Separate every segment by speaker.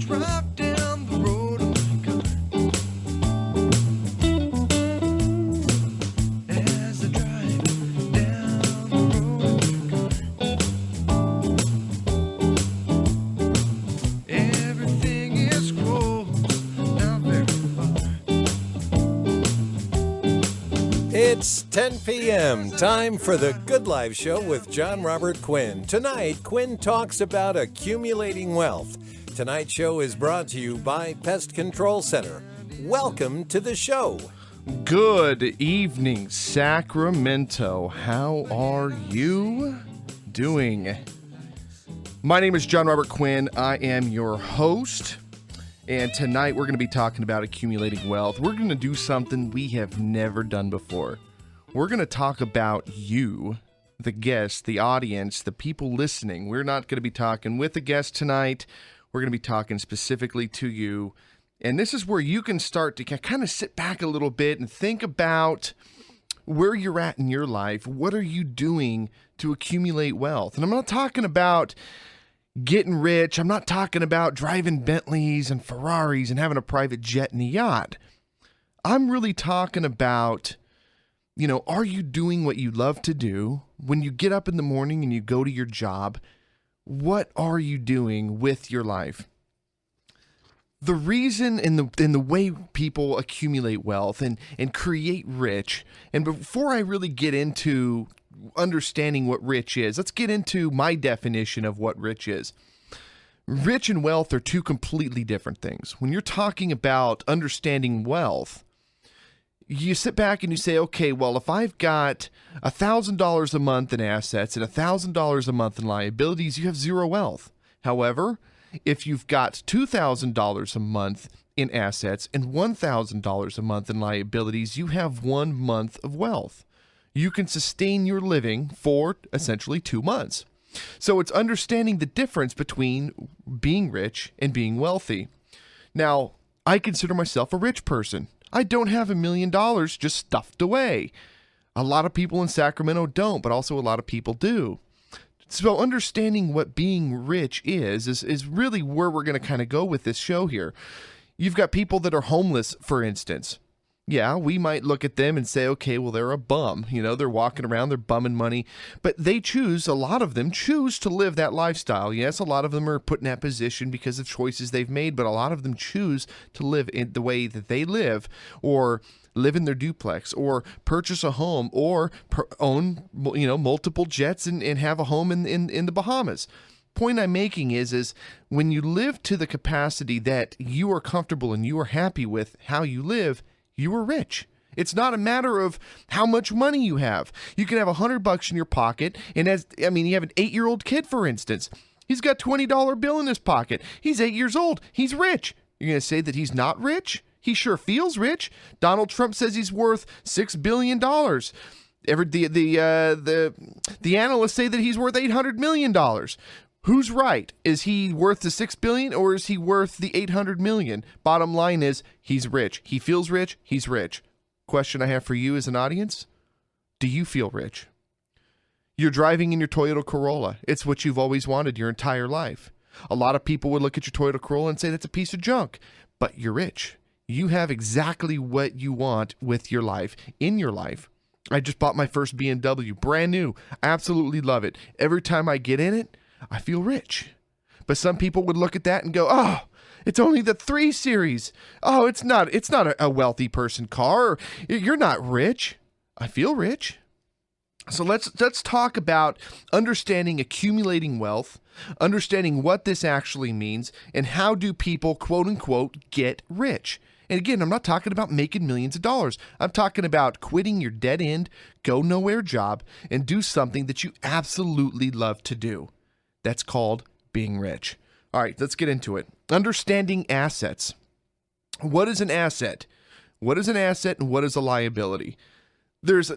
Speaker 1: drive down the road in my car. As I drive down the road in my car, everything is close, not very far.
Speaker 2: It's 10 p.m., time for the Good Life Show with Jon Robert Quinn. Tonight, Quinn talks about accumulating wealth. Tonight's show is brought to you by Pest Control Center. Welcome to the show.
Speaker 3: Good evening, Sacramento. How are you doing? My name is Jon Robert Quinn. I am your host. And tonight we're going to be talking about accumulating wealth. We're going to do something we have never done before. We're going to talk about you, the guest, the audience, the people listening. We're not going to be talking with a guest tonight. We're going to be talking specifically to you. And this is where you can start to kind of sit back a little bit and think about where you're at in your life. What are you doing to accumulate wealth? And I'm not talking about getting rich. I'm not talking about driving Bentleys and Ferraris and having a private jet and a yacht. I'm really talking about, are you doing what you love to do? When you get up in the morning and you go to your job, what are you doing with your life? The reason in the way people accumulate wealth and create rich, and before I really get into understanding what rich is, let's get into my definition of what rich is. Rich and wealth are two completely different things. When you're talking about understanding wealth, you sit back and you say, okay, well, if I've got $1,000 a month in assets and $1,000 a month in liabilities, you have zero wealth. However, if you've got $2,000 a month in assets and $1,000 a month in liabilities, you have 1 month of wealth. You can sustain your living for essentially 2 months. So it's understanding the difference between being rich and being wealthy. Now, I consider myself a rich person. I don't have $1 million just stuffed away. A lot of people in Sacramento don't, but also a lot of people do. So understanding what being rich is really where we're going to kind of go with this show here. You've got people that are homeless, for instance. Yeah, we might look at them and say, okay, well, they're a bum. They're walking around, they're bumming money. But a lot of them choose to live that lifestyle. Yes, a lot of them are put in that position because of choices they've made, but a lot of them choose to live in the way that they live, or live in their duplex, or purchase a home, or own multiple jets and have a home in the Bahamas. Point I'm making is when you live to the capacity that you are comfortable and you are happy with how you live, you are rich. It's not a matter of how much money you have. You can have $100 in your pocket, and you have an 8-year-old kid, for instance. He's got a $20 bill in his pocket. He's 8 years old. He's rich. You're going to say that he's not rich? He sure feels rich. Donald Trump says he's worth $6 billion. The analysts say that he's worth $800 million. Who's right? Is he worth the $6 billion or is he worth the $800 million? Bottom line is he's rich. He feels rich. He's rich. Question I have for you as an audience: do you feel rich? You're driving in your Toyota Corolla. It's what you've always wanted your entire life. A lot of people would look at your Toyota Corolla and say that's a piece of junk, but you're rich. You have exactly what you want with your life, in your life. I just bought my first BMW, brand new. I absolutely love it. Every time I get in it, I feel rich. But some people would look at that and go, oh, it's only the 3 Series. Oh, it's not a wealthy person car. You're not rich. I feel rich. So let's talk about understanding accumulating wealth, understanding what this actually means, and how do people, quote unquote, get rich. And again, I'm not talking about making millions of dollars. I'm talking about quitting your dead end, go nowhere job, and do something that you absolutely love to do. That's called being rich. All right, let's get into it. Understanding assets. What is an asset? What is an asset and what is a liability? There's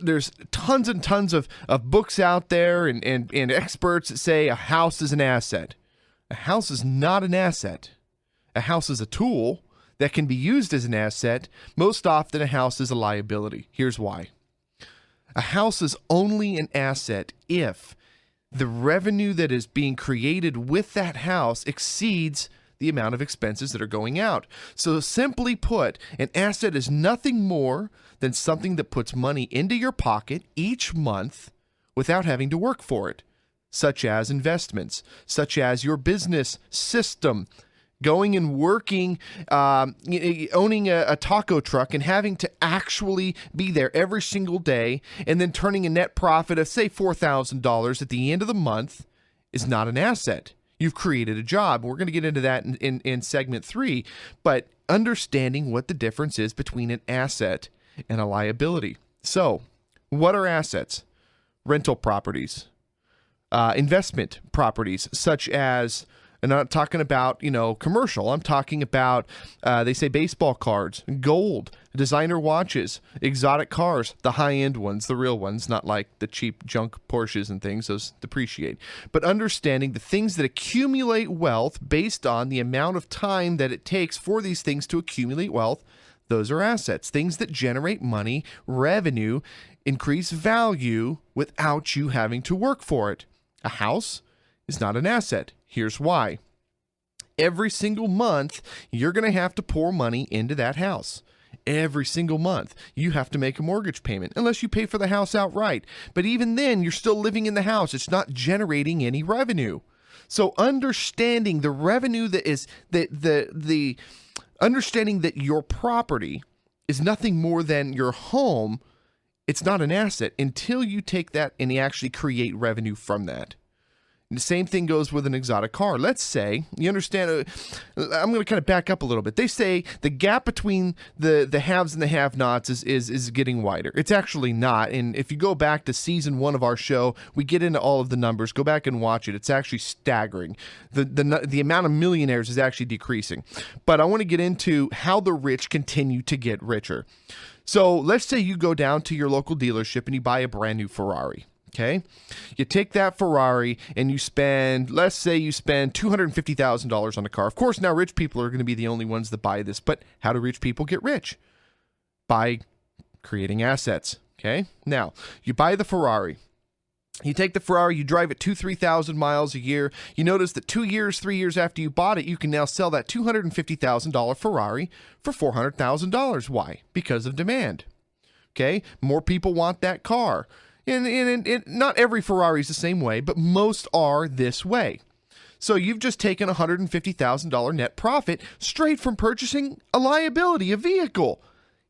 Speaker 3: tons and tons of books out there and experts that say a house is an asset. A house is not an asset. A house is a tool that can be used as an asset. Most often a house is a liability. Here's why. A house is only an asset if the revenue that is being created with that house exceeds the amount of expenses that are going out. So simply put, an asset is nothing more than something that puts money into your pocket each month without having to work for it, such as investments, such as your business system. Going and working, owning a taco truck and having to actually be there every single day and then turning a net profit of, say, $4,000 at the end of the month is not an asset. You've created a job. We're going to get into that in segment 3, but understanding what the difference is between an asset and a liability. So, what are assets? Rental properties, investment properties, such as, and I'm not talking about, commercial. I'm talking about, they say baseball cards, gold, designer watches, exotic cars, the high-end ones, the real ones, not like the cheap junk Porsches and things, those depreciate. But understanding the things that accumulate wealth based on the amount of time that it takes for these things to accumulate wealth, those are assets. Things that generate money, revenue, increase value without you having to work for it. A house is not an asset. Here's why. Every single month, you're going to have to pour money into that house. Every single month, you have to make a mortgage payment, unless you pay for the house outright. But even then, you're still living in the house. It's not generating any revenue. So understanding the revenue that is the understanding that your property is nothing more than your home, it's not an asset until you take that and you actually create revenue from that. And the same thing goes with an exotic car. Let's say, you understand, I'm going to kind of back up a little bit. They say the gap between the haves and the have-nots is getting wider. It's actually not. And if you go back to season 1 of our show, we get into all of the numbers. Go back and watch it. It's actually staggering. The amount of millionaires is actually decreasing. But I want to get into how the rich continue to get richer. So let's say you go down to your local dealership and you buy a brand new Ferrari. Okay, you take that Ferrari and you spend, let's say you spend $250,000 on a car. Of course, now rich people are going to be the only ones that buy this, but how do rich people get rich? By creating assets. Okay, now you buy the Ferrari. You take the Ferrari, you drive it 2,000-3,000 miles a year. You notice that 2 years, 3 years after you bought it, you can now sell that $250,000 Ferrari for $400,000. Why? Because of demand. Okay, more people want that car. And not every Ferrari is the same way, but most are this way. So you've just taken $150,000 net profit straight from purchasing a liability, a vehicle.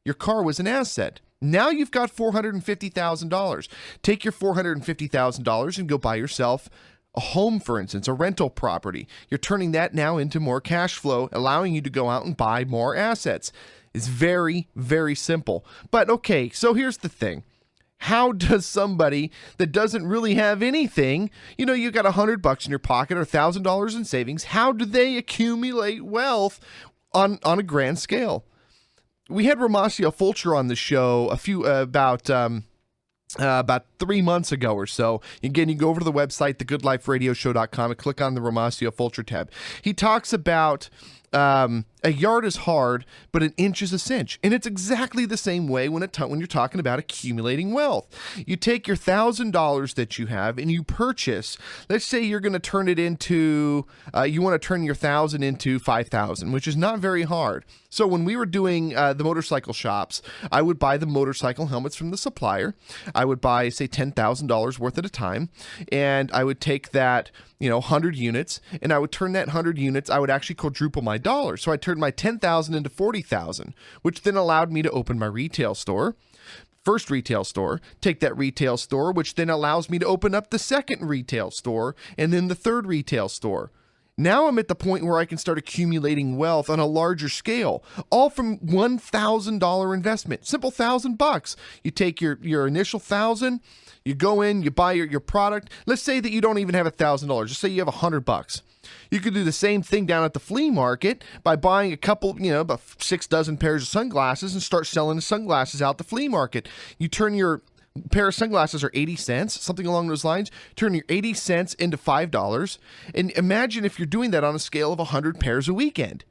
Speaker 3: Your car was an asset. Now you've got $450,000. Take your $450,000 and go buy yourself a home, for instance, a rental property. You're turning that now into more cash flow, allowing you to go out and buy more assets. It's very, very simple. But okay, so here's the thing. How does somebody that doesn't really have anything, you got $100 in your pocket or $1,000 in savings, how do they accumulate wealth on a grand scale? We had Romasio Fulcher on the show about 3 months ago or so. Again, you can go over to the website, thegoodliferadioshow.com, and click on the Romasio Fulcher tab. He talks about a yard is hard, but an inch is a cinch. And it's exactly the same way when you're talking about accumulating wealth. You take your $1,000 that you have and you purchase, let's say you're going to turn it into, you want to turn your 1,000 into 5,000, which is not very hard. So when we were doing the motorcycle shops, I would buy the motorcycle helmets from the supplier. I would buy, say, $10,000 worth at a time. And I would take that, 100 units, and I would turn that 100 units, I would actually quadruple my dollars. So I turned my 10,000 into 40,000, which then allowed me to open my retail store. First retail store, take that retail store, which then allows me to open up the second retail store and then the third retail store. Now I'm at the point where I can start accumulating wealth on a larger scale, all from $1,000 investment, simple $1,000. You take your initial 1,000, you go in, you buy your product. Let's say that you don't even have $1,000. Just say you have $100. You could do the same thing down at the flea market by buying a couple, about 6 dozen pairs of sunglasses and start selling the sunglasses out the flea market. You turn your pair of sunglasses are 80 cents, something along those lines. Turn your 80 cents into $5. And imagine if you're doing that on a scale of 100 pairs a weekend.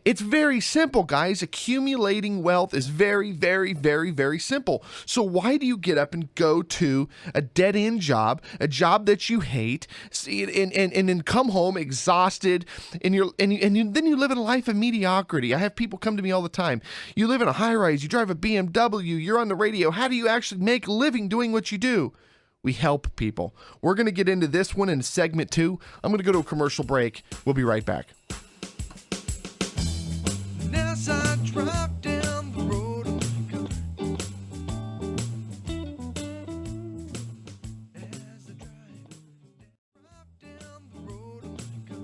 Speaker 3: It's very simple, guys. Accumulating wealth is very, very, very, very simple. So why do you get up and go to a dead-end job, a job that you hate, and then come home exhausted, and then you live in a life of mediocrity? I have people come to me all the time. You live in a high-rise, you drive a BMW, you're on the radio. How do you actually make a living doing what you do? We help people. We're going to get into this one in segment 2. I'm going to go to a commercial break. We'll be right back.
Speaker 1: And as I drive down the road in my car, as I drive down the road in my car,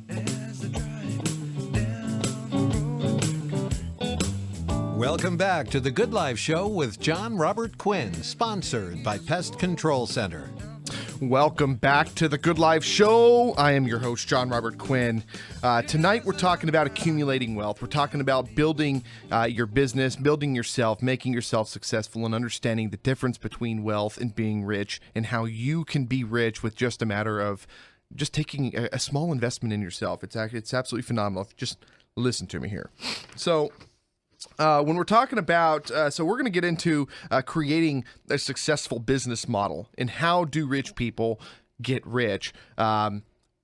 Speaker 1: as I drive down the road in my car.
Speaker 2: Welcome back to the Good Life Show with Jon Robert Quinn, sponsored by Pest Control Center.
Speaker 3: Welcome back to the Good Life Show. I am your host, Jon Robert Quinn. Tonight, we're talking about accumulating wealth. We're talking about building your business, building yourself, making yourself successful, and understanding the difference between wealth and being rich, and how you can be rich with just a matter of just taking a small investment in yourself. It's absolutely phenomenal. Just listen to me here. So when we're talking about, so we're going to get into creating a successful business model and how do rich people get rich.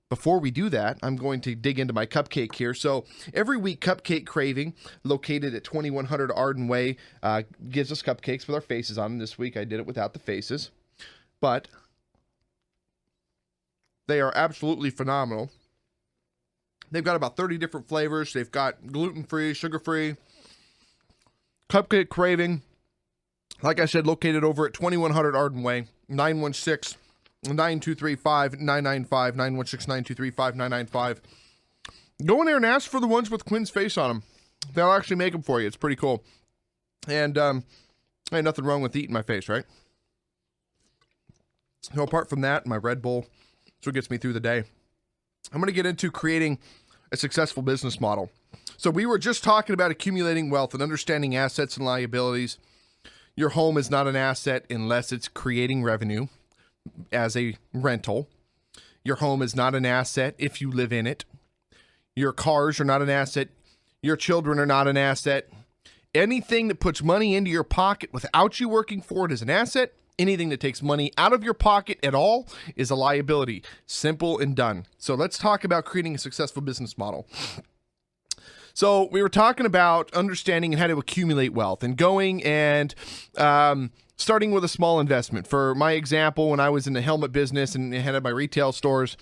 Speaker 3: Before we do that, I'm going to dig into my cupcake here. So every week, Cupcake Craving, located at 2100 Arden Way, gives us cupcakes with our faces on them. This week, I did it without the faces, but they are absolutely phenomenal. They've got about 30 different flavors. They've got gluten-free, sugar-free. Cupcake Craving, like I said, located over at 2100 Arden Way, 916-9235-995, 916-9235-995. Go in there and ask for the ones with Quinn's face on them. They'll actually make them for you. It's pretty cool. And ain't nothing wrong with eating my face, right? So apart from that, my Red Bull, that's what gets me through the day. I'm going to get into creating a successful business model. So we were just talking about accumulating wealth and understanding assets and liabilities. Your home is not an asset unless it's creating revenue as a rental. Your home is not an asset if you live in it. Your cars are not an asset. Your children are not an asset. Anything that puts money into your pocket without you working for it is an asset. Anything that takes money out of your pocket at all is a liability. Simple and done. So let's talk about creating a successful business model. So we were talking about understanding and how to accumulate wealth and going and starting with a small investment. For my example, when I was in the helmet business and had my retail stores,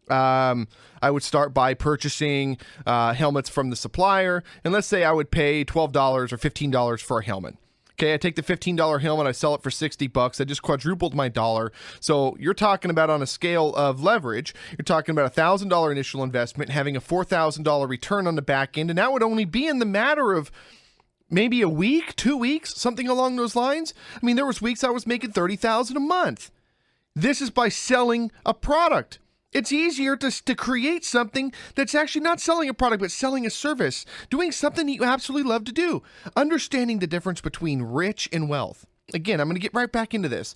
Speaker 3: I would start by purchasing helmets from the supplier. And let's say I would pay $12 or $15 for a helmet. Okay, I take the $15 helmet, I sell it for $60. I just quadrupled my dollar. So you're talking about, on a scale of leverage, you're talking about a $1,000 initial investment, having a $4,000 return on the back end. And that would only be in the matter of maybe a week, 2 weeks, something along those lines. I mean, there was weeks I was making $30,000 a month. This is by selling a product. It's easier to create something that's actually not selling a product, but selling a service, doing something that you absolutely love to do, understanding the difference between rich and wealth. Again, I'm going to get right back into this.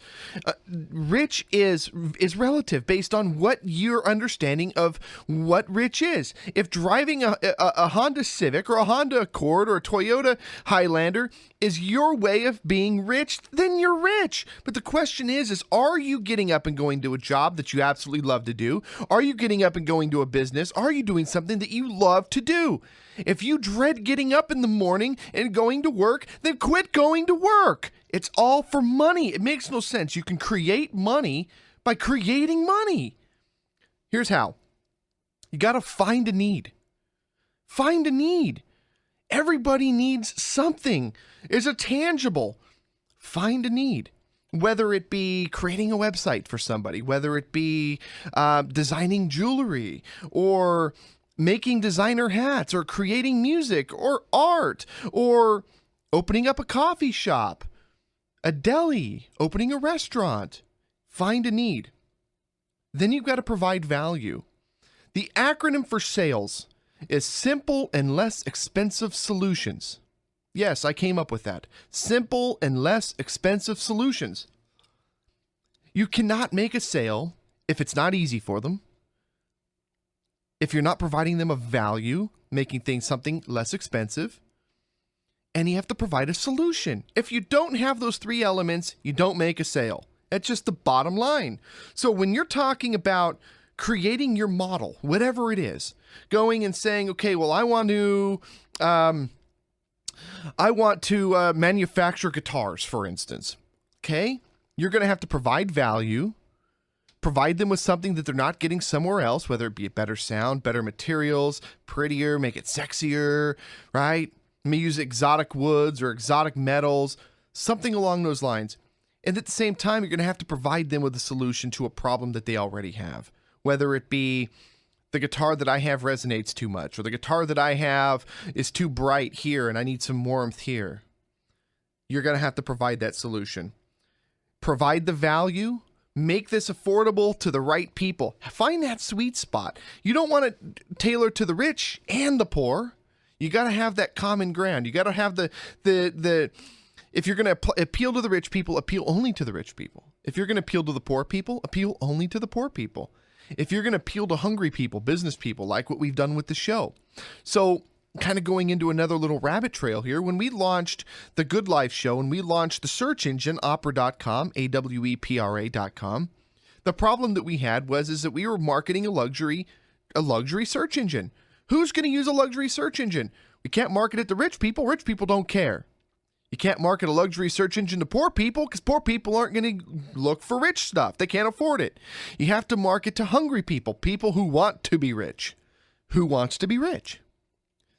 Speaker 3: Rich is relative based on what your understanding of what rich is. If driving a Honda Civic or a Honda Accord or a Toyota Highlander is your way of being rich, then you're rich. But the question is are you getting up and going to a job that you absolutely love to do? Are you getting up and going to a business? Are you doing something that you love to do? If you dread getting up in the morning and going to work, then quit going to work. It's all for money. It makes no sense. You can create money by creating money. Here's how. You got to find a need. Find a need. Everybody needs something. It's a tangible. Find a need. Whether it be creating a website for somebody, whether it be designing jewelry, or making designer hats, or creating music or art, or opening up a coffee shop, a deli, opening a restaurant. Find a need. Then you've got to provide value. The acronym for sales is Simple and Less Expensive Solutions. Yes, I came up with that. Simple and less expensive solutions. You cannot make a sale if it's not easy for them. if you're not providing them a value, making things something less expensive, and you have to provide a solution. If you don't have those three elements, you don't make a sale. That's just the bottom line. So when you're talking about creating your model, whatever it is, going and saying, okay, well, I want to manufacture guitars, for instance. Okay, you're going to have to provide value, provide them with something that they're not getting somewhere else, whether it be a better sound, better materials, prettier, make it sexier, right? May use exotic woods or exotic metals, something along those lines. And at the same time, you're going to have to provide them with a solution to a problem that they already have, whether it be the guitar that I have resonates too much, or the guitar that I have is too bright here and I need some warmth here. You're going to have to provide that solution. Provide the value. Make this affordable to the right people. Find that sweet spot. You don't want to tailor to the rich and the poor. You got to have that common ground. You got to have the if you're going to appeal to the rich people, appeal only to the rich people. If you're going to appeal to the poor people, appeal only to the poor people. If you're going to appeal to hungry people, business people, like what we've done with the show. So kind of going into another little rabbit trail here, when we launched the Good Life show and we launched the search engine, Opera.com, AWEPRA.com, the problem that we had is that we were marketing a luxury search engine. Who's going to use a luxury search engine? We can't market it to rich people. Rich people don't care. You can't market a luxury search engine to poor people because poor people aren't going to look for rich stuff. They can't afford it. You have to market to hungry people, people who want to be rich. Who wants to be rich?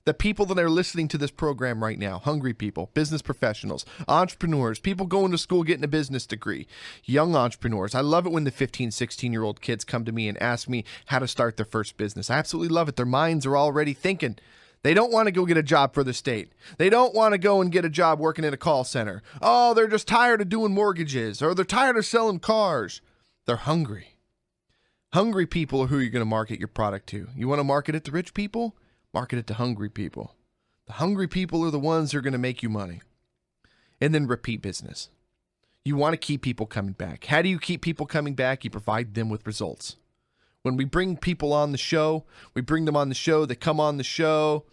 Speaker 3: The people that are listening to this program right now, hungry people, business professionals, entrepreneurs, people going to school getting a business degree, young entrepreneurs. I love it when the 15, 16-year-old kids come to me and ask me how to start their first business. I absolutely love it. Their minds are already thinking. They don't want to go get a job for the state. They don't want to go and get a job working in a call center. Oh, they're just tired of doing mortgages, or they're tired of selling cars. They're hungry. Hungry people are who you're going to market your product to. You want to market it to rich people? Market it to hungry people. The hungry people are the ones who are going to make you money. And then repeat business. You want to keep people coming back. How do you keep people coming back? You provide them with results. When we bring people on the show, we bring them on the show, they come on the show,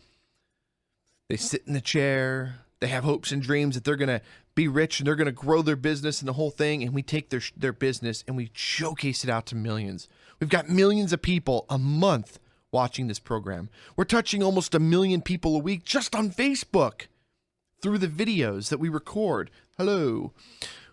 Speaker 3: they sit in the chair, they have hopes and dreams that they're going to be rich and they're going to grow their business and the whole thing, and we take their business and we showcase it out to millions. We've got millions of people a month watching this program. We're touching almost 1 million people a week just on Facebook through the videos that we record. Hello.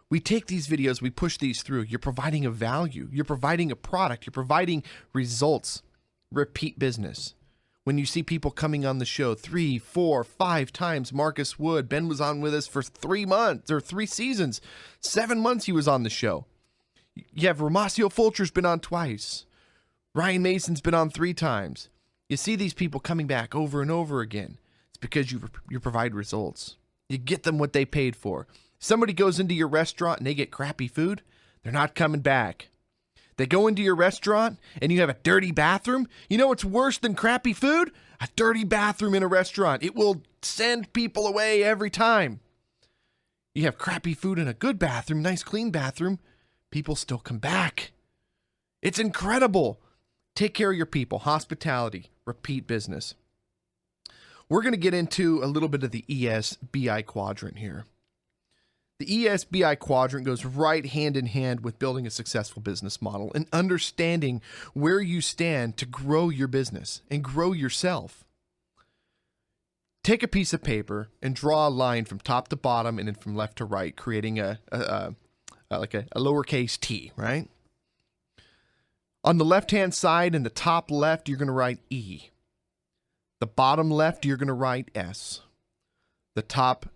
Speaker 3: We take these videos, we push these through. You're providing a value. You're providing a product. You're providing results. Repeat business. When you see people coming on the show 3, 4, 5 times, Marcus Wood, Ben was on with us for 3 months or 3 seasons. 7 months he was on the show. You have Ramasio Fulcher's been on twice. Ryan Mason's been on 3 times. You see these people coming back over and over again. It's because you provide results. You get them what they paid for. Somebody goes into your restaurant and they get crappy food, they're not coming back. They go into your restaurant and you have a dirty bathroom. You know what's worse than crappy food? A dirty bathroom in a restaurant. It will send people away every time. You have crappy food in a good bathroom, nice clean bathroom, people still come back. It's incredible. Take care of your people. Hospitality. Repeat business. We're going to get into a little bit of the ESBI quadrant here. The ESBI quadrant goes right hand in hand with building a successful business model and understanding where you stand to grow your business and grow yourself. Take a piece of paper and draw a line from top to bottom and then from left to right, creating like a lowercase t, right? On the left-hand side in the top left, you're going to write E. The bottom left, you're going to write S. The top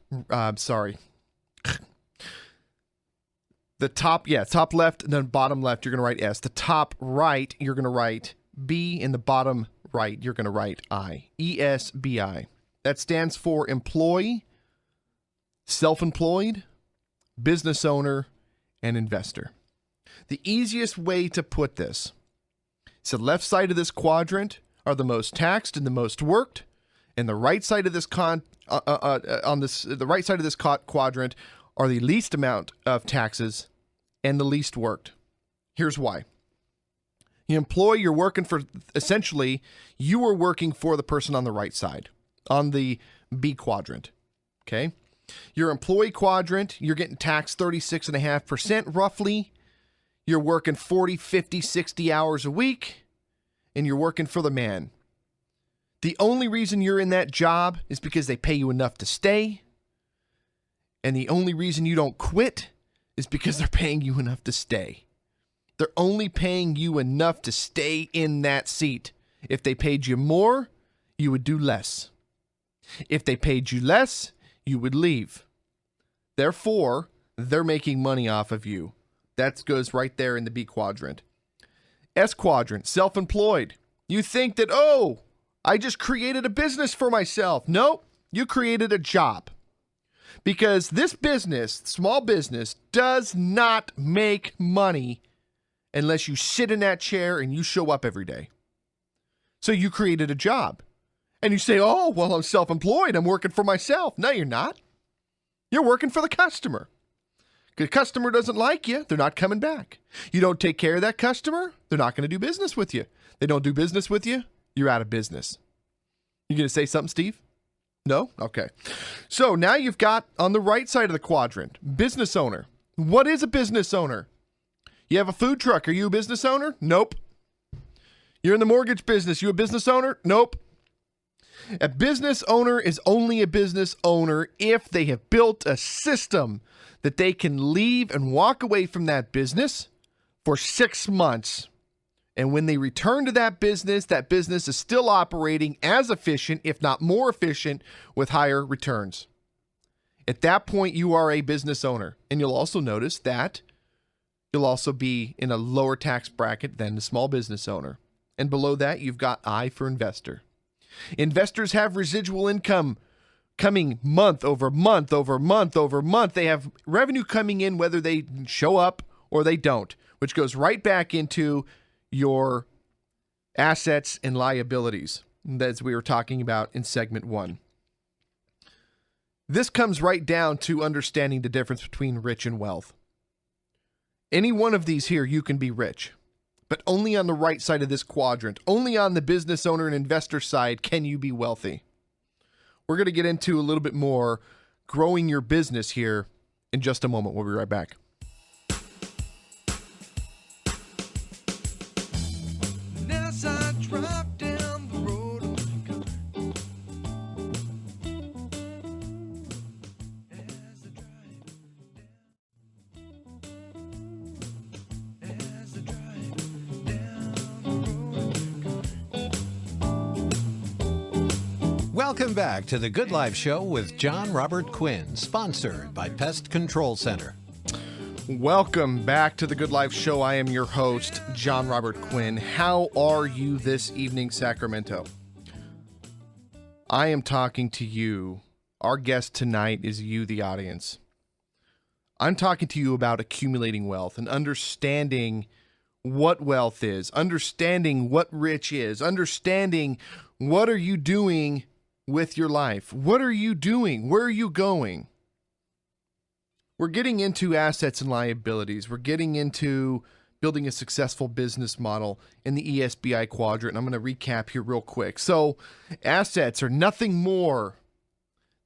Speaker 3: left, and then bottom left, you're going to write S. The top right, you're going to write B, and the bottom right, you're going to write I. ESBI. That stands for employee, self-employed, business owner, and investor. The easiest way to put this is the left side of this quadrant are the most taxed and the most worked, and the right side of this quadrant are the least amount of taxes and the least worked. Here's why. You're working for, essentially, you are working for the person on the right side, on the B quadrant, okay? Your employee quadrant, you're getting taxed 36.5% roughly. You're working 40, 50, 60 hours a week, and you're working for the man. The only reason you're in that job is because they pay you enough to stay, and the only reason you don't quit is because they're paying you enough to stay. They're only paying you enough to stay in that seat. If they paid you more, you would do less. If they paid you less, you would leave. Therefore, they're making money off of you. That goes right there in the B quadrant. S quadrant, self-employed. You think that, oh, I just created a business for myself. No, you created a job. Because this business, small business, does not make money unless you sit in that chair and you show up every day. So you created a job. And you say, oh, well, I'm self-employed. I'm working for myself. No, you're not. You're working for the customer. The customer doesn't like you, they're not coming back. You don't take care of that customer, they're not going to do business with you. They don't do business with you, you're out of business. You going to say something, Steve? No? Okay. So now you've got on the right side of the quadrant, business owner. What is a business owner? You have a food truck. Are you a business owner? Nope. You're in the mortgage business. You a business owner? Nope. A business owner is only a business owner if they have built a system that they can leave and walk away from that business for 6 months. And when they return to that business is still operating as efficient, if not more efficient, with higher returns. At that point, you are a business owner. And you'll also notice that you'll also be in a lower tax bracket than the small business owner. And below that, you've got I for investor. Investors have residual income coming month over month over month over month. They have revenue coming in whether they show up or they don't, which goes right back into your assets and liabilities, as we were talking about in segment 1. This comes right down to understanding the difference between rich and wealth. Any one of these here, you can be rich, but only on the right side of this quadrant. Only on the business owner and investor side can you be wealthy. We're going to get into a little bit more growing your business here in just a moment. We'll be right back.
Speaker 1: And as I drive down the road in my car, as I drive down the road in my car.
Speaker 2: Welcome back to the Good Life Show with Jon Robert Quinn, sponsored by Pest Control Center.
Speaker 3: Welcome back to the Good Life Show. I am your host, Jon Robert Quinn. How are you this evening, Sacramento? I am talking to you. Our guest tonight is you, the audience. I'm talking to you about accumulating wealth and understanding what wealth is, understanding what rich is, understanding what are you doing with your life? What are you doing? Where are you going? We're getting into assets and liabilities. We're getting into building a successful business model in the ESBI quadrant. And I'm going to recap here real quick. So assets are nothing more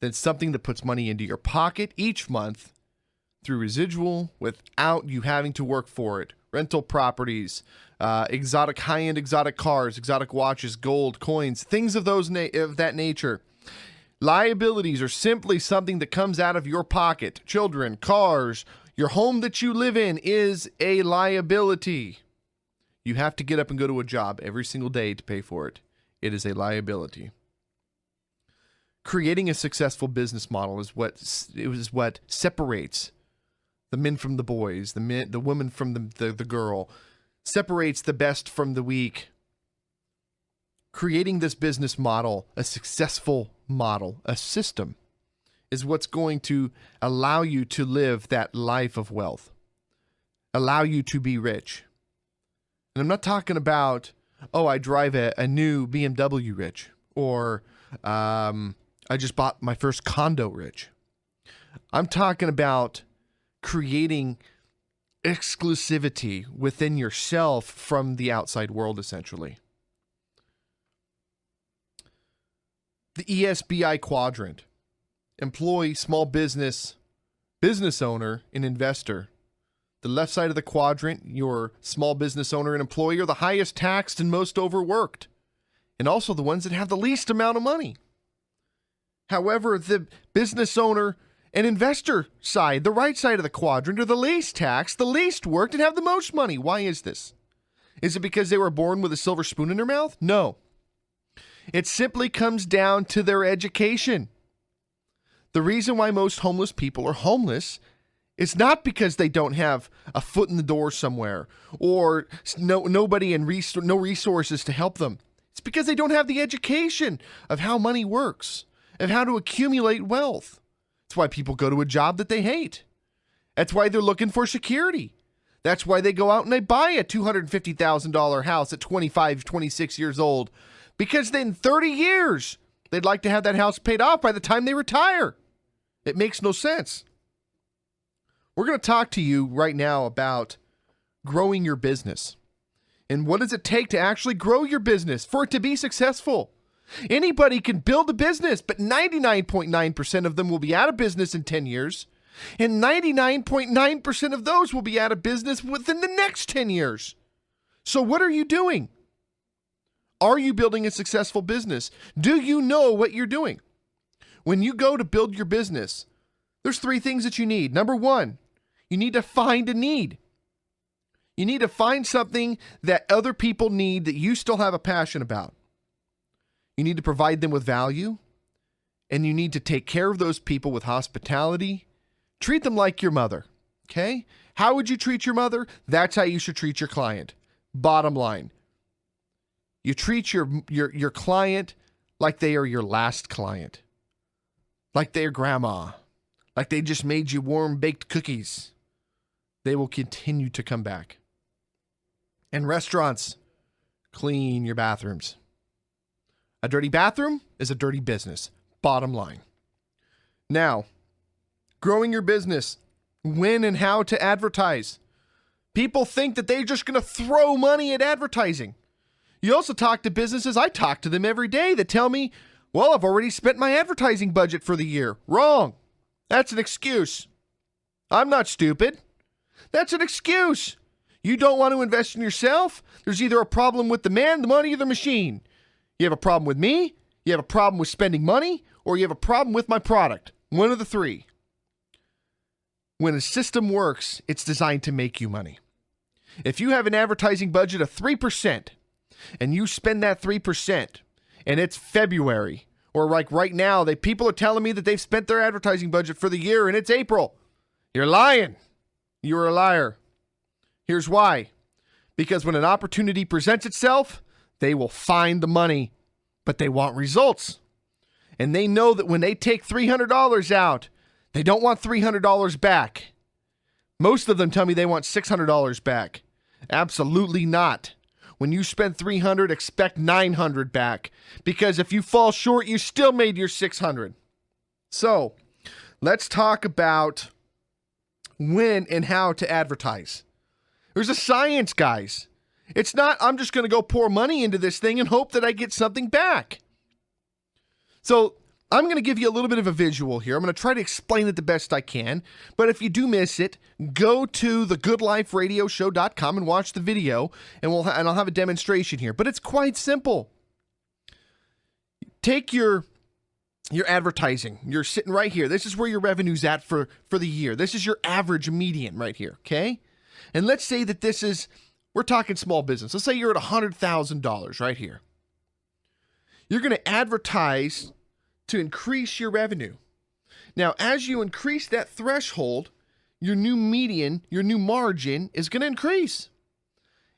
Speaker 3: than something that puts money into your pocket each month through residual without you having to work for it. Rental properties, exotic, high-end exotic cars, exotic watches, gold, coins, things of that nature. Liabilities are simply something that comes out of your pocket. Children, cars, your home that you live in is a liability. You have to get up and go to a job every single day to pay for it. It is a liability. Creating a successful business model is what separates the men from the boys, the woman from the girl, separates the best from the weak. Creating this business model, a successful model, a system, is what's going to allow you to live that life of wealth, allow you to be rich. And I'm not talking about, oh, I drive a new BMW rich, or I just bought my first condo rich. I'm talking about creating exclusivity within yourself from the outside world, essentially. The ESBI quadrant: employee, small business, business owner, and investor. The left side of the quadrant, your small business owner and employee, are the highest taxed and most overworked, and also the ones that have the least amount of money. However, the business owner and investor side, the right side of the quadrant, are the least taxed, the least worked, and have the most money. Why is this? Is it because they were born with a silver spoon in their mouth? No. It simply comes down to their education. The reason why most homeless people are homeless is not because they don't have a foot in the door somewhere or nobody and no resources to help them. It's because they don't have the education of how money works and how to accumulate wealth. That's why people go to a job that they hate. That's why they're looking for security. That's why they go out and they buy a $250,000 house at 25, 26 years old, because in 30 years, they'd like to have that house paid off by the time they retire. It makes no sense. We're going to talk to you right now about growing your business. And what does it take to actually grow your business for it to be successful? Anybody can build a business, but 99.9% of them will be out of business in 10 years. And 99.9% of those will be out of business within the next 10 years. So what are you doing? Are you building a successful business? Do you know what you're doing? When you go to build your business, there's 3 things that you need. Number 1, you need to find a need. You need to find something that other people need that you still have a passion about. You need to provide them with value, and you need to take care of those people with hospitality. Treat them like your mother, okay? How would you treat your mother? That's how you should treat your client. Bottom line. You treat your client like they are your last client, like they're grandma, like they just made you warm baked cookies. They will continue to come back. And restaurants, clean your bathrooms. A dirty bathroom is a dirty business. Bottom line. Now, growing your business, when and how to advertise. People think that they're just going to throw money at advertising. You also talk to businesses, I talk to them every day, that tell me, well, I've already spent my advertising budget for the year. Wrong. That's an excuse. I'm not stupid. That's an excuse. You don't want to invest in yourself? There's either a problem with the man, the money, or the machine. You have a problem with me, you have a problem with spending money, or you have a problem with my product. One of the 3. When a system works, it's designed to make you money. If you have an advertising budget of 3%, and you spend that 3%, and it's February, or like right now, people are telling me that they've spent their advertising budget for the year, and it's April. You're lying. You're a liar. Here's why. Because when an opportunity presents itself, they will find the money, but they want results. And they know that when they take $300 out, they don't want $300 back. Most of them tell me they want $600 back. Absolutely not. When you spend $300, expect $900 back. Because if you fall short, you still made your $600. So, let's talk about when and how to advertise. There's a science, guys. It's not, I'm just going to go pour money into this thing and hope that I get something back. So I'm going to give you a little bit of a visual here. I'm going to try to explain it the best I can. But if you do miss it, go to thegoodliferadioshow.com and watch the video, and I'll have a demonstration here. But it's quite simple. Take your advertising. You're sitting right here. This is where your revenue's at for the year. This is your average median right here, okay? And let's say that we're talking small business. Let's say you're at $100,000 right here. You're going to advertise to increase your revenue. Now, as you increase that threshold, your new median, your new margin is going to increase.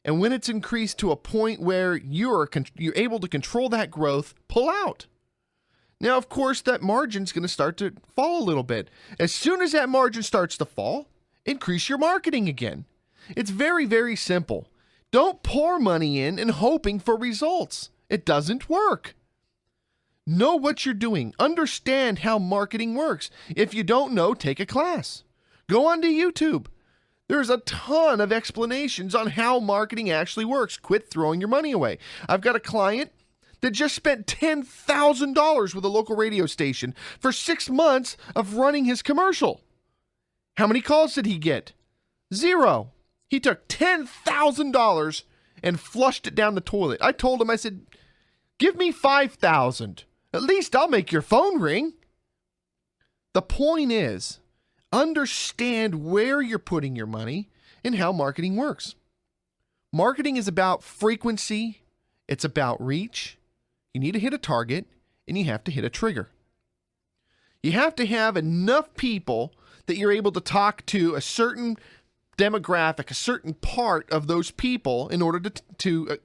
Speaker 3: And when it's increased to a point where you're able to control that growth, pull out. Now, of course, that margin's going to start to fall a little bit. As soon as that margin starts to fall, increase your marketing again. It's very, very simple. Don't pour money in and hoping for results. It doesn't work. Know what you're doing. Understand how marketing works. If you don't know, take a class. Go onto YouTube. There's a ton of explanations on how marketing actually works. Quit throwing your money away. I've got a client that just spent $10,000 with a local radio station for 6 months of running his commercial. How many calls did he get? 0. He took $10,000 and flushed it down the toilet. I told him, I said, give me $5,000. At least I'll make your phone ring. The point is, understand where you're putting your money and how marketing works. Marketing is about frequency. It's about reach. You need to hit a target, and you have to hit a trigger. You have to have enough people that you're able to talk to a certain demographic, a certain part of those people in order to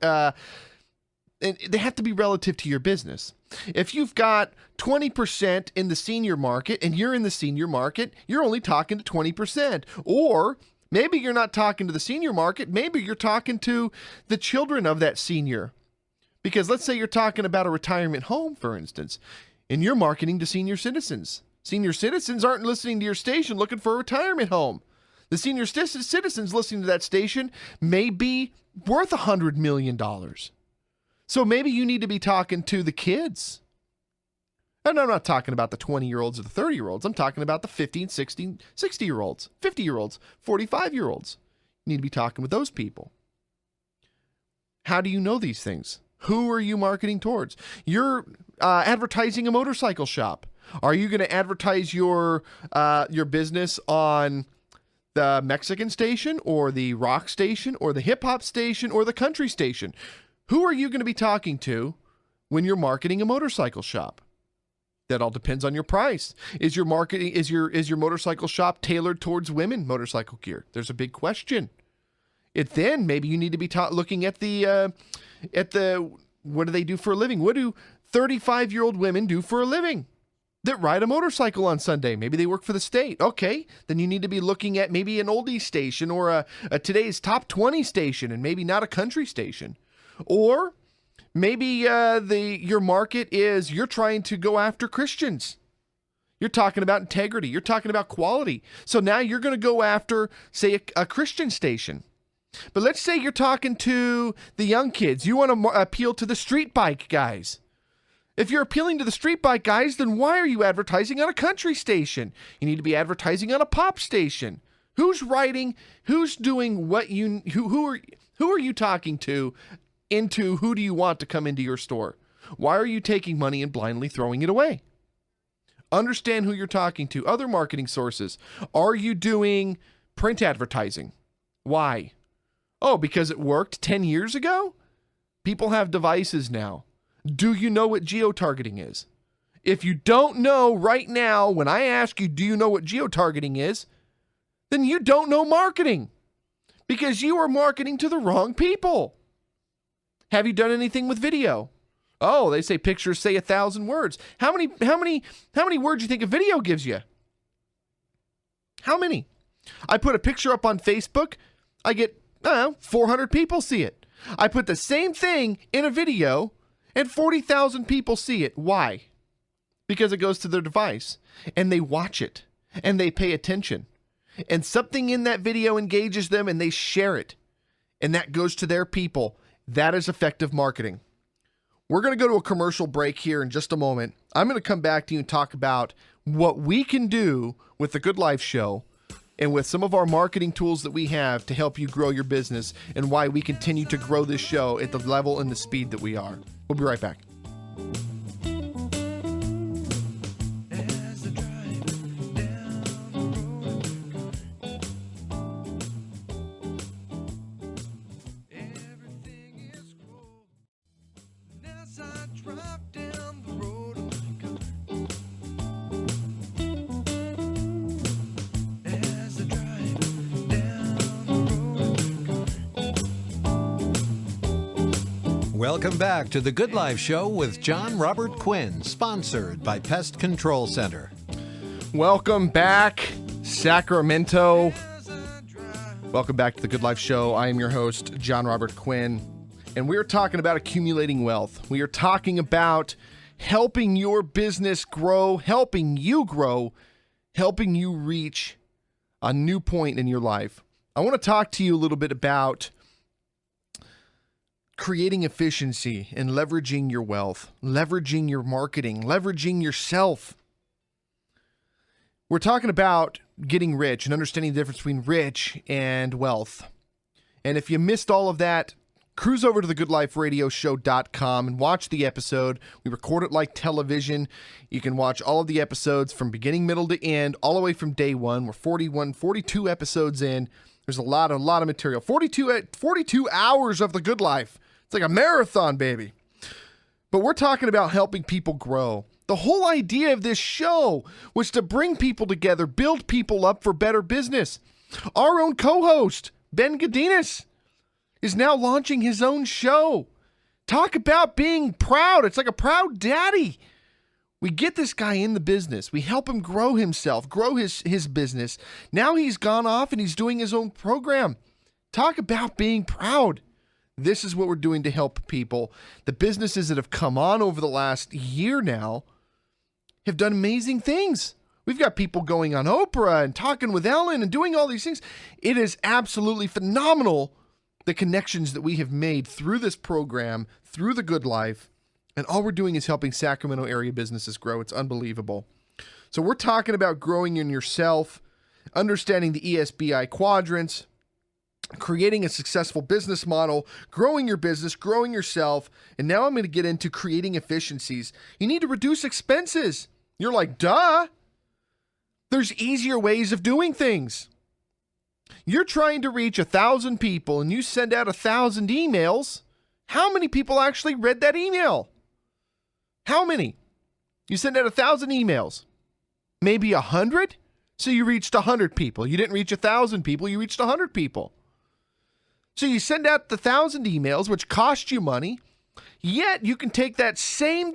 Speaker 3: and they have to be relative to your business. If you've got 20% in the senior market and you're in the senior market, you're only talking to 20%. Or maybe you're not talking to the senior market. Maybe you're talking to the children of that senior. Because let's say you're talking about a retirement home, for instance, and you're marketing to senior citizens. Senior citizens aren't listening to your station looking for a retirement home. The senior citizens listening to that station may be worth $100 million. So maybe you need to be talking to the kids. And I'm not talking about the 20-year-olds or the 30-year-olds. I'm talking about the 15, 16, 60-year-olds, 50-year-olds, 45-year-olds. You need to be talking with those people. How do you know these things? Who are you marketing towards? You're advertising a motorcycle shop. Are you going to advertise your business on the Mexican station or the rock station or the hip-hop station or the country station? Who are you going to be talking to when you're marketing a motorcycle shop? That all depends on your price. Is your motorcycle shop tailored towards women motorcycle gear? There's a big question. Then maybe you need to be looking at the what do they do for a living? What do 35-year-old women do for a living that ride a motorcycle on Sunday? Maybe they work for the state. Okay, then you need to be looking at maybe an oldies station or a today's top 20 station and maybe not a country station. Or maybe your market is you're trying to go after Christians. You're talking about integrity. You're talking about quality. So now you're going to go after, say, a Christian station. But let's say you're talking to the young kids. You want to appeal to the street bike guys. If you're appealing to the street bike guys, then why are you advertising on a country station? You need to be advertising on a pop station. Who's writing? Who's doing what you? Who are you talking to? Into who do you want to come into your store? Why are you taking money and blindly throwing it away? Understand who you're talking to. Other marketing sources. Are you doing print advertising? Why? Oh, because it worked 10 years ago? People have devices now. Do you know what geotargeting is? If you don't know right now, when I ask you, do you know what geotargeting is? Then you don't know marketing because you are marketing to the wrong people. Have you done anything with video? Oh, they say pictures say 1,000 words. How many words do you think a video gives you? How many? I put a picture up on Facebook. I get, 400 people see it. I put the same thing in a video and 40,000 people see it. Why? Because it goes to their device and they watch it and they pay attention. And something in that video engages them and they share it. And that goes to their people. That is effective marketing. We're going to go to a commercial break here in just a moment. I'm going to come back to you and talk about what we can do with the Good Life Show and with some of our marketing tools that we have to help you grow your business and why we continue to grow this show at the level and the speed that we are. We'll be right back.
Speaker 1: As I drive down the road, everything is cool. And as I drive down the road in my car, as I drive down the road in my car.
Speaker 2: Welcome back to the Good Life Show with Jon Robert Quinn, sponsored by Pest Control Center.
Speaker 3: Welcome back, Sacramento. Welcome back to the Good Life Show. I am your host, Jon Robert Quinn, and we're talking about accumulating wealth. We are talking about helping your business grow, helping you reach a new point in your life. I want to talk to you a little bit about creating efficiency and leveraging your wealth, leveraging your marketing, leveraging yourself. We're talking about getting rich and understanding the difference between rich and wealth. And if you missed all of that, cruise over to thegoodliferadioshow.com and watch the episode. We record it like television. You can watch all of the episodes from beginning, middle to end, all the way from day one. We're 42 episodes in. There's a lot of material. 42 hours of the good life. It's like a marathon, baby. But we're talking about helping people grow. The whole idea of this show was to bring people together, build people up for better business. Our own co-host, Ben Gadinas, is now launching his own show. Talk about being proud. It's like a proud daddy. We get this guy in the business. We help him grow himself, grow his business. Now he's gone off and he's doing his own program. Talk about being proud. This is what we're doing to help people. The businesses that have come on over the last year now have done amazing things. We've got people going on Oprah and talking with Ellen and doing all these things. It is absolutely phenomenal, the connections that we have made through this program, through The Good Life. And all we're doing is helping Sacramento area businesses grow. It's unbelievable. So we're talking about growing in yourself, understanding the ESBI quadrants, creating a successful business model, growing your business, growing yourself. And now I'm going to get into creating efficiencies. You need to reduce expenses. You're like, duh. There's easier ways of doing things. You're trying to reach 1,000 people and you send out 1,000 emails. How many people actually read that email? How many? You send out 1,000 emails. Maybe 100? So you reached 100 people. You didn't reach 1,000 people. You reached 100 people. So you send out the 1,000 emails, which cost you money, yet you can take that same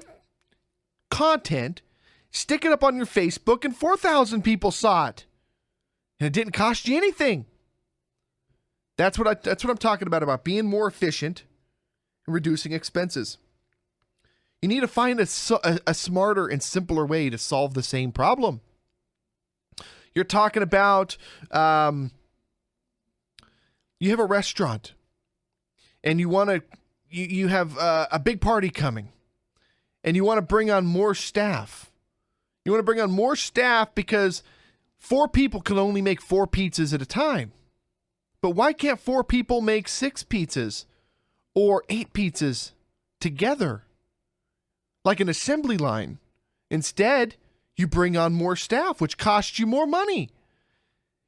Speaker 3: content, stick it up on your Facebook, and 4,000 people saw it. And it didn't cost you anything. That's what I'm talking about being more efficient and reducing expenses. You need to find a smarter and simpler way to solve the same problem. You're talking about you have a restaurant and you have a big party coming and you want to bring on more staff. You want to bring on more staff because 4 people can only make 4 pizzas at a time. But why can't 4 people make 6 pizzas or 8 pizzas together? Like an assembly line. Instead, you bring on more staff, which costs you more money.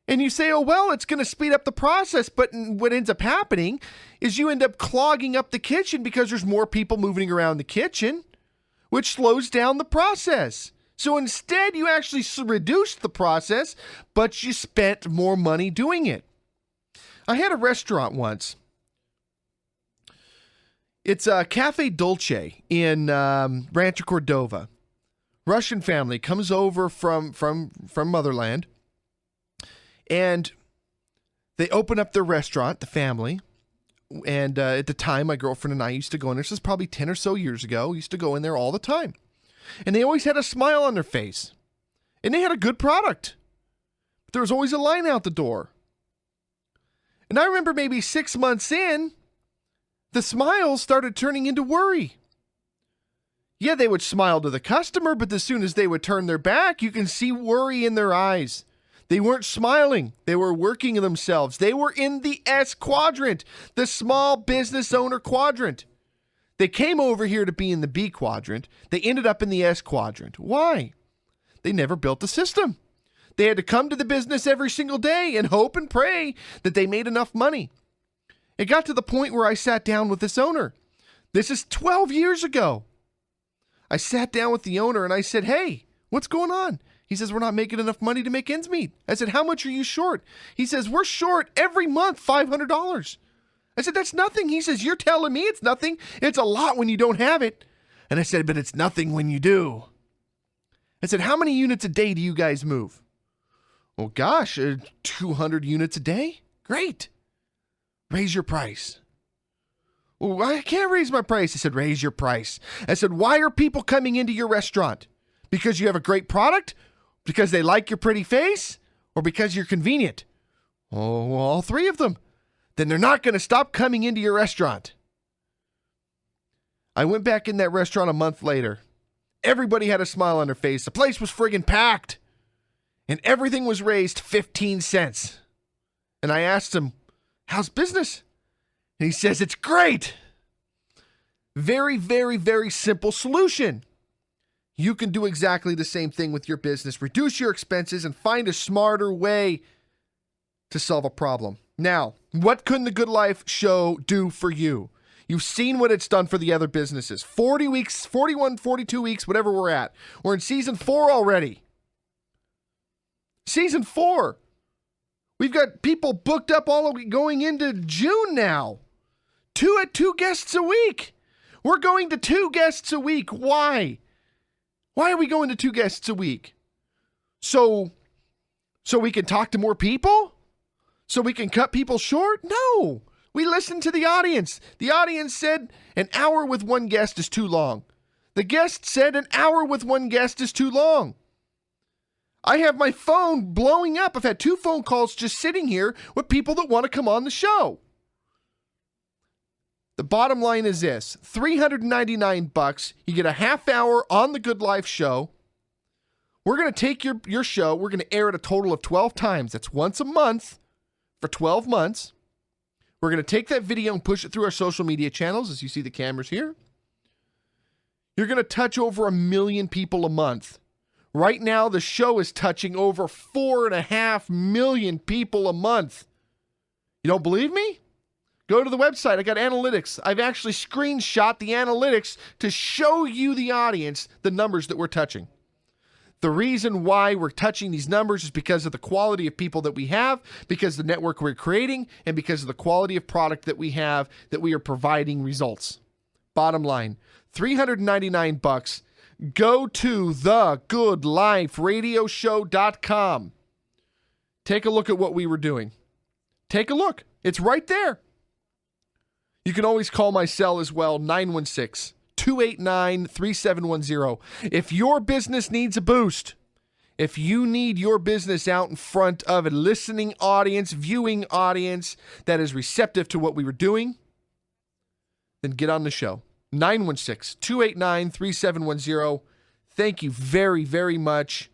Speaker 3: And you say, oh, well, it's going to speed up the process. But what ends up happening is you end up clogging up the kitchen because there's more people moving around the kitchen, which slows down the process. So instead, you actually reduced the process, but you spent more money doing it. I had a restaurant once. It's a Cafe Dolce in Rancho Cordova. Russian family comes over from motherland. And they open up their restaurant, the family. And at the time, my girlfriend and I used to go in there. This is probably 10 or so years ago. We used to go in there all the time. And they always had a smile on their face. And they had a good product. But there was always a line out the door. And I remember maybe 6 months in, the smiles started turning into worry. Yeah, they would smile to the customer, but as soon as they would turn their back, you can see worry in their eyes. They weren't smiling. They were working themselves. They were in the S quadrant, the small business owner quadrant. They came over here to be in the B quadrant. They ended up in the S quadrant. Why? They never built the system. They had to come to the business every single day and hope and pray that they made enough money. It got to the point where I sat down with this owner. This is 12 years ago. I sat down with the owner and I said, hey, what's going on? He says, we're not making enough money to make ends meet. I said, how much are you short? He says, we're short every month $500. I said, that's nothing. He says, you're telling me it's nothing. It's a lot when you don't have it. And I said, but it's nothing when you do. I said, how many units a day do you guys move? Oh, gosh, 200 units a day? Great. Raise your price. Well, I can't raise my price. I said, raise your price. I said, why are people coming into your restaurant? Because you have a great product? Because they like your pretty face? Or because you're convenient? Oh, well, all three of them. Then they're not going to stop coming into your restaurant. I went back in that restaurant a month later. Everybody had a smile on their face. The place was friggin' packed. And everything was raised 15 cents. And I asked him, how's business? And he says, it's great. Very, very, very simple solution. You can do exactly the same thing with your business. Reduce your expenses and find a smarter way to solve a problem. Now, what can the Good Life Show do for you? You've seen what it's done for the other businesses. 40 weeks, 41, 42 weeks, whatever we're at. We're in season 4 already. Season 4. We've got people booked up all going into June now. 2 guests a week. We're going to 2 guests a week. Why? Why are we going to 2 guests a week? So we can talk to more people? So we can cut people short? No. We listened to the audience. The audience said an hour with 1 guest is too long. The guest said an hour with 1 guest is too long. I have my phone blowing up. I've had 2 phone calls just sitting here with people that want to come on the show. The bottom line is this, $399, you get a half hour on the Good Life Show. We're going to take your show, we're going to air it a total of 12 times. That's once a month for 12 months. We're going to take that video and push it through our social media channels, as you see the cameras here. You're going to touch over 1 million people a month. Right now, the show is touching over 4.5 million people a month. You don't believe me? Go to the website. I got analytics. I've actually screenshot the analytics to show you, the audience, the numbers that we're touching. The reason why we're touching these numbers is because of the quality of people that we have, because of the network we're creating, and because of the quality of product that we have, that we are providing results. Bottom line, $399. Go to thegoodliferadioshow.com. Take a look at what we were doing. Take a look. It's right there. You can always call my cell as well, 916-289-3710. If your business needs a boost, if you need your business out in front of a listening audience, viewing audience that is receptive to what we were doing, then get on the show. 916-289-3710. Thank you very, very much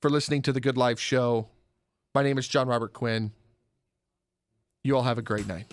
Speaker 3: for listening to The Good Life Show. My name is Jon Robert Quinn. You all have a great night.